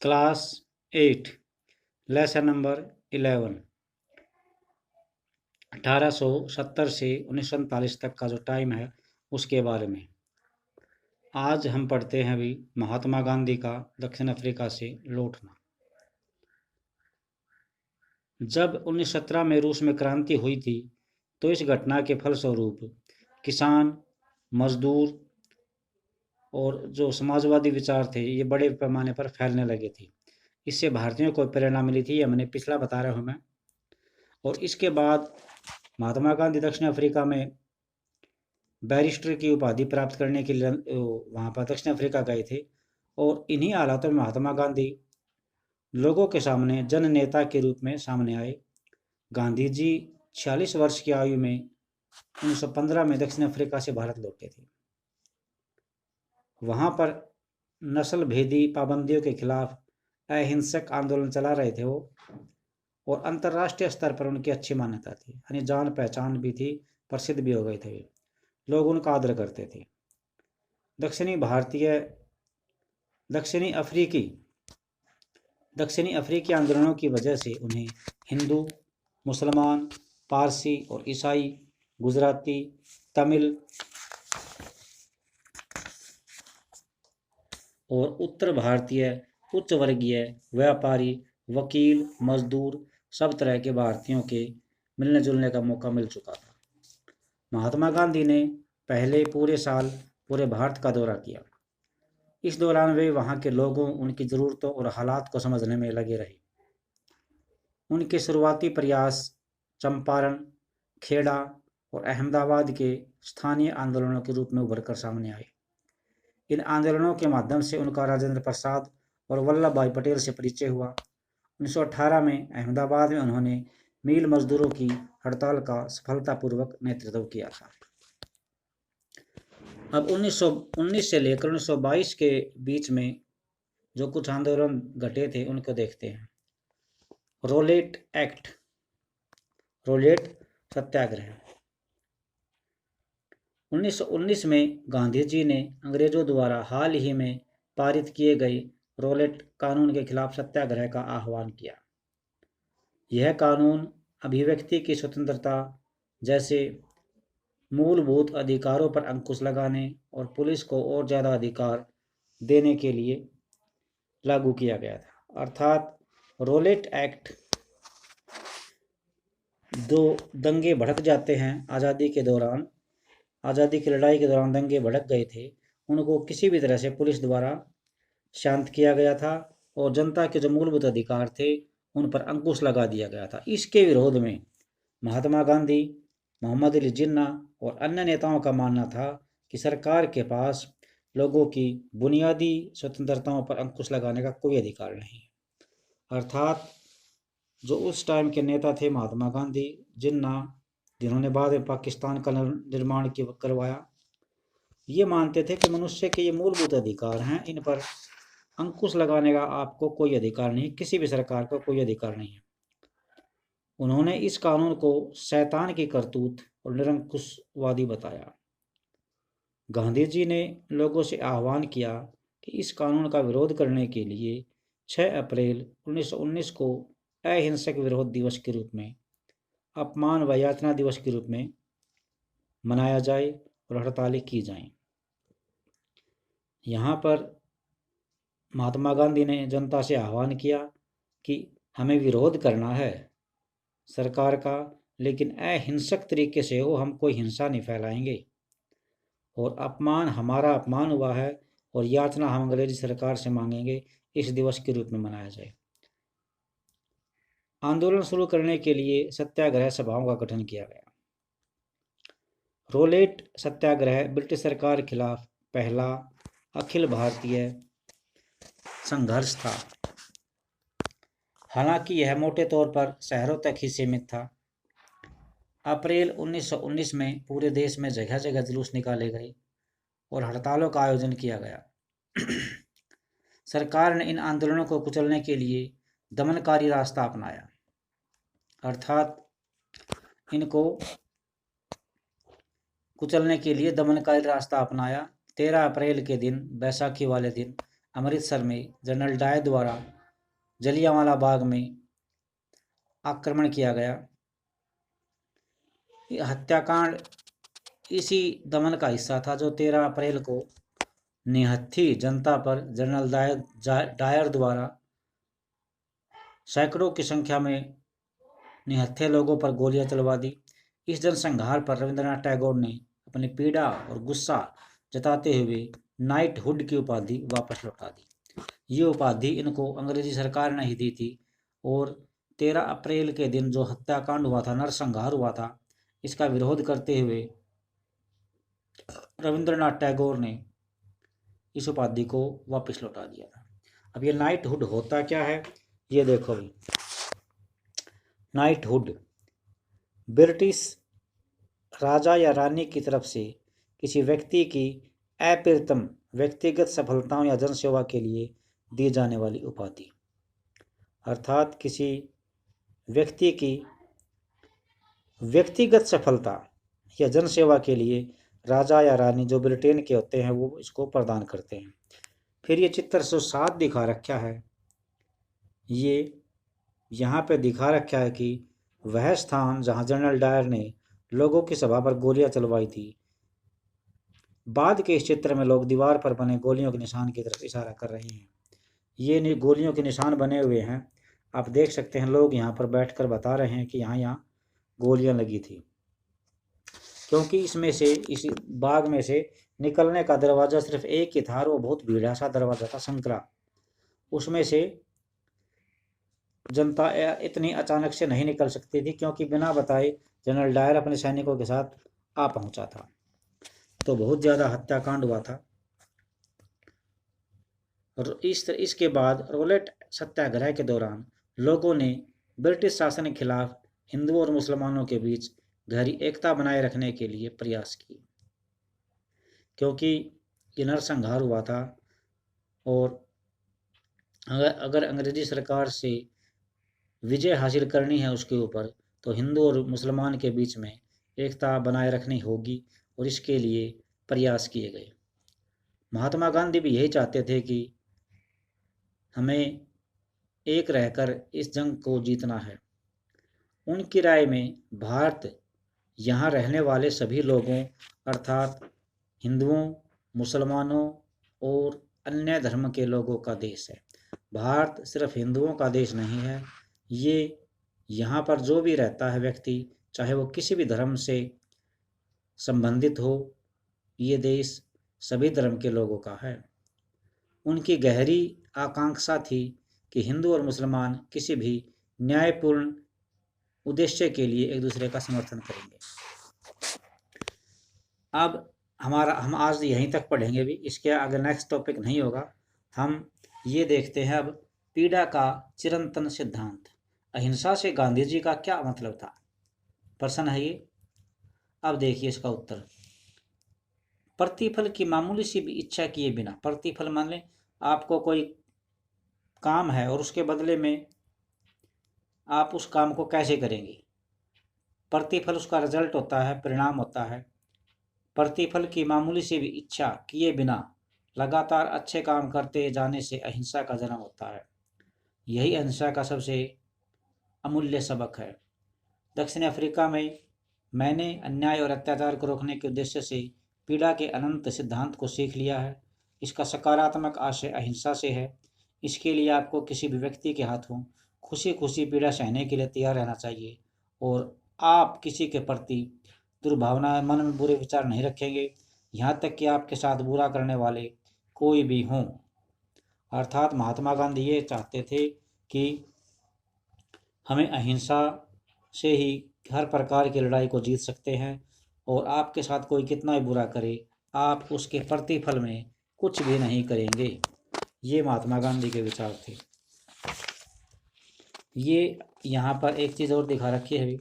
Class 8 lesson number 11 1870 से 1947 तक का जो टाइम है उसके बारे में। आज हम पढ़ते हैं अभी महात्मा गांधी का दक्षिण अफ्रीका से लौटना। जब 1917 में रूस में क्रांति हुई थी तो इस घटना के फलस्वरूप किसान, मजदूर और जो समाजवादी विचार थे ये बड़े पैमाने पर फैलने लगे थे। इससे भारतीयों को प्रेरणा मिली थी, ये मैंने पिछला बता रहा हूँ मैं। और इसके बाद महात्मा गांधी दक्षिण अफ्रीका में बैरिस्टर की उपाधि प्राप्त करने के लिए वहाँ पर दक्षिण अफ्रीका गए थे। और इन्हीं हालातों में महात्मा गांधी लोगों के सामने जन नेता के रूप में सामने आए। गांधी जी 46 वर्ष की आयु में 1915 में दक्षिण अफ्रीका से भारत लौटे थे। वहाँ पर नस्ल भेदी पाबंदियों के खिलाफ अहिंसक आंदोलन चला रहे थे वो। और अंतर्राष्ट्रीय स्तर पर उनकी अच्छी मान्यता थी, यानी जान पहचान भी थी, प्रसिद्ध भी हो गए थे। लोग उनका आदर करते थे। दक्षिणी भारतीय दक्षिणी अफ्रीकी दक्षिणी अफ्रीकी आंदोलनों की वजह से उन्हें हिंदू, मुसलमान, पारसी और ईसाई, गुजराती, तमिल और उत्तर भारतीय उच्च वर्गीय, व्यापारी, वकील, मजदूर सब तरह के भारतीयों के मिलने जुलने का मौका मिल चुका था। महात्मा गांधी ने पहले पूरे साल पूरे भारत का दौरा किया। इस दौरान वे वहाँ के लोगों, उनकी ज़रूरतों और हालात को समझने में लगे रहे। उनके शुरुआती प्रयास चंपारण, खेड़ा और अहमदाबाद के स्थानीय आंदोलनों के रूप में उभर कर सामने आए। इन आंदोलनों के माध्यम से उनका राजेंद्र प्रसाद और वल्लभ भाई पटेल से परिचय हुआ। 1918 में अहमदाबाद में उन्होंने मील मजदूरों की हड़ताल का सफलतापूर्वक नेतृत्व किया था। अब 1919 से लेकर 1922 के बीच में जो कुछ आंदोलन घटे थे उनको देखते हैं। रोलेट एक्ट, रोलेट सत्याग्रह। 1919 में गांधी जी ने अंग्रेजों द्वारा हाल ही में पारित किए गए रोलेट कानून के खिलाफ सत्याग्रह का आह्वान किया। यह कानून अभिव्यक्ति की स्वतंत्रता जैसे मूलभूत अधिकारों पर अंकुश लगाने और पुलिस को और ज़्यादा अधिकार देने के लिए लागू किया गया था। अर्थात रोलेट एक्ट, दो दंगे भड़क जाते हैं आज़ादी के दौरान, आज़ादी की लड़ाई के दौरान दंगे भड़क गए थे, उनको किसी भी तरह से पुलिस द्वारा शांत किया गया था और जनता के जो मूलभूत अधिकार थे उन पर अंकुश लगा दिया गया था। इसके विरोध में महात्मा गांधी, मोहम्मद अली जिन्ना और अन्य नेताओं का मानना था कि सरकार के पास लोगों की बुनियादी स्वतंत्रताओं पर अंकुश लगाने का कोई अधिकार नहीं। अर्थात जो उस टाइम के नेता थे महात्मा गांधी, जिन्ना, जिन्होंने बाद में पाकिस्तान का निर्माण करवाया, ये मानते थे कि मनुष्य के ये मूलभूत अधिकार हैं, इन पर अंकुश लगाने का आपको कोई अधिकार नहीं, किसी भी सरकार को कोई अधिकार नहीं है। उन्होंने इस कानून को शैतान की करतूत और निरंकुशवादी बताया। गांधी जी ने लोगों से आह्वान किया कि इस कानून का विरोध करने के लिए 6 अप्रैल 1919 को अहिंसक विरोध दिवस के रूप में, अपमान व यातना दिवस के रूप में मनाया जाए और हड़तालें की जाएं। यहाँ पर महात्मा गांधी ने जनता से आह्वान किया कि हमें विरोध करना है सरकार का, लेकिन अहिंसक तरीके से हो, हम कोई हिंसा नहीं फैलाएंगे। और अपमान, हमारा अपमान हुआ है और यातना हम अंग्रेजी सरकार से मांगेंगे, इस दिवस के रूप में मनाया जाए। आंदोलन शुरू करने के लिए सत्याग्रह सभाओं का गठन किया गया। रोलेट सत्याग्रह ब्रिटिश सरकार के खिलाफ पहला अखिल भारतीय संघर्ष था। हालांकि यह मोटे तौर पर शहरों तक ही सीमित था। अप्रैल 1919 में पूरे देश में जगह जगह जुलूस निकाले गए और हड़तालों का आयोजन किया गया। सरकार ने इन आंदोलनों को कुचलने के लिए दमनकारी रास्ता अपनाया। अर्थात इनको कुचलने के लिए दमनकारी रास्ता अपनाया। 13 अप्रैल के दिन, बैसाखी वाले दिन, अमृतसर में जनरल डायर द्वारा जलियांवाला बाग में आक्रमण किया गया। ये हत्याकांड इसी दमन का हिस्सा था जो 13 अप्रैल को निहत्थी जनता पर जनरल डायर द्वारा सैकड़ों की संख्या में निहत्थे लोगों पर गोलियां चलवा दी। इस जनसंहार पर रविंद्रनाथ टैगोर ने अपनी पीड़ा और गुस्सा जताते हुए नाइटहुड की उपाधि वापस लौटा दी। ये उपाधि इनको अंग्रेजी सरकार ने ही दी थी और 13 अप्रैल के दिन जो हत्याकांड हुआ था, नरसंहार हुआ था, इसका विरोध करते हुए रविंद्रनाथ टैगोर ने इस उपाधि को वापस लौटा दिया था। अब ये नाइटहुड होता क्या है, ये देखो भाई। नाइटहुड ब्रिटिश राजा या रानी की तरफ से किसी व्यक्ति की अप्रतिम व्यक्तिगत सफलताओं या जनसेवा के लिए दी जाने वाली उपाधि। अर्थात किसी व्यक्ति की व्यक्तिगत सफलता या जनसेवा के लिए राजा या रानी जो ब्रिटेन के होते हैं वो इसको प्रदान करते हैं। फिर ये चित्र 107 दिखा रखा है। ये यहाँ पे दिखा रखा है कि वह स्थान जहाँ जनरल डायर ने लोगों की सभा पर गोलियां चलवाई थी। बाद के इस चित्र में लोग दीवार पर बने गोलियों के निशान की तरफ इशारा कर रहे हैं। ये गोलियों के निशान बने हुए हैं, आप देख सकते हैं। लोग यहाँ पर बैठकर बता रहे हैं कि यहाँ गोलियां लगी थी, क्योंकि इसमें से इस बाग में से निकलने का दरवाज़ा सिर्फ एक ही था और वो बहुत भीड़ा सा दरवाज़ा था, संकरा। उसमें से जनता इतनी अचानक से नहीं निकल सकती थी, क्योंकि बिना बताए जनरल डायर अपने सैनिकों के साथ आ पहुंचा था। तो बहुत ज़्यादा हत्याकांड हुआ था। और इसके बाद रोलेट सत्याग्रह के दौरान लोगों ने ब्रिटिश शासन के खिलाफ हिंदुओं और मुसलमानों के बीच गहरी एकता बनाए रखने के लिए प्रयास किए, क्योंकि ये नरसंहार हुआ था और अगर अंग्रेजी सरकार से विजय हासिल करनी है उसके ऊपर, तो हिंदू और मुसलमान के बीच में एकता बनाए रखनी होगी और इसके लिए प्रयास किए गए। महात्मा गांधी भी यही चाहते थे कि हमें एक रहकर इस जंग को जीतना है। उनकी राय में भारत यहाँ रहने वाले सभी लोगों अर्थात हिंदुओं, मुसलमानों और अन्य धर्म के लोगों का देश है। भारत सिर्फ हिंदुओं का देश नहीं है। ये यहाँ पर जो भी रहता है व्यक्ति, चाहे वो किसी भी धर्म से संबंधित हो, ये देश सभी धर्म के लोगों का है। उनकी गहरी आकांक्षा थी कि हिंदू और मुसलमान किसी भी न्यायपूर्ण उद्देश्य के लिए एक दूसरे का समर्थन करेंगे। अब हम आज यहीं तक पढ़ेंगे भी, इसके आगे नेक्स्ट टॉपिक नहीं होगा। हम ये देखते हैं अब पीड़ा का चिरंतन सिद्धांत। अहिंसा से गांधी जी का क्या मतलब था? प्रश्न है ये। अब देखिए इसका उत्तर। प्रतिफल की मामूली सी भी इच्छा किए बिना, प्रतिफल मान लें आपको कोई काम है और उसके बदले में आप उस काम को कैसे करेंगे, प्रतिफल उसका रिजल्ट होता है, परिणाम होता है। प्रतिफल की मामूली सी भी इच्छा किए बिना लगातार अच्छे काम करते जाने से अहिंसा का जन्म होता है। यही अहिंसा का सबसे अमूल्य सबक है। दक्षिण अफ्रीका में मैंने अन्याय और अत्याचार को रोकने के उद्देश्य से पीड़ा के अनंत सिद्धांत को सीख लिया है। इसका सकारात्मक आशय अहिंसा से है। इसके लिए आपको किसी भी व्यक्ति के हाथों खुशी खुशी पीड़ा सहने के लिए तैयार रहना चाहिए और आप किसी के प्रति दुर्भावना, मन में बुरे विचार नहीं रखेंगे, यहाँ तक कि आपके साथ बुरा करने वाले कोई भी हों। अर्थात महात्मा गांधी ये चाहते थे कि हमें अहिंसा से ही हर प्रकार की लड़ाई को जीत सकते हैं और आपके साथ कोई कितना भी बुरा करे, आप उसके प्रतिफल में कुछ भी नहीं करेंगे। ये महात्मा गांधी के विचार थे। ये यहाँ पर एक चीज़ और दिखा रखी है,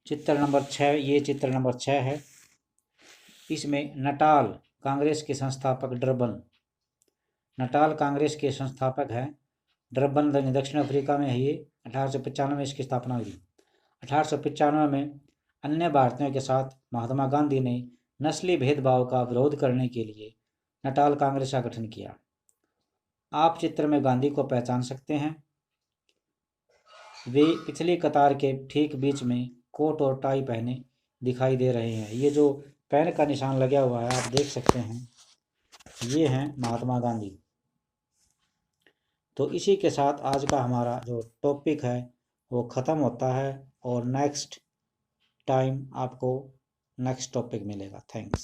चित्र नंबर 6। ये चित्र नंबर 6 है। इसमें नटाल कांग्रेस के संस्थापक नटाल कांग्रेस के संस्थापक हैं डरबन, दक्षिण अफ्रीका में है। ये 1895 में इसकी स्थापना हुई। 1895 में अन्य भारतीयों के साथ महात्मा गांधी ने नस्ली भेदभाव का विरोध करने के लिए नटाल कांग्रेस का गठन किया। आप चित्र में गांधी को पहचान सकते हैं। वे पिछली कतार के ठीक बीच में कोट और टाई पहने दिखाई दे रहे हैं। ये जो पेन का निशान लगा हुआ है आप देख सकते हैं, ये हैं महात्मा गांधी। तो इसी के साथ आज का हमारा जो टॉपिक है वो ख़त्म होता है और नेक्स्ट टाइम आपको नेक्स्ट टॉपिक मिलेगा। थैंक्स।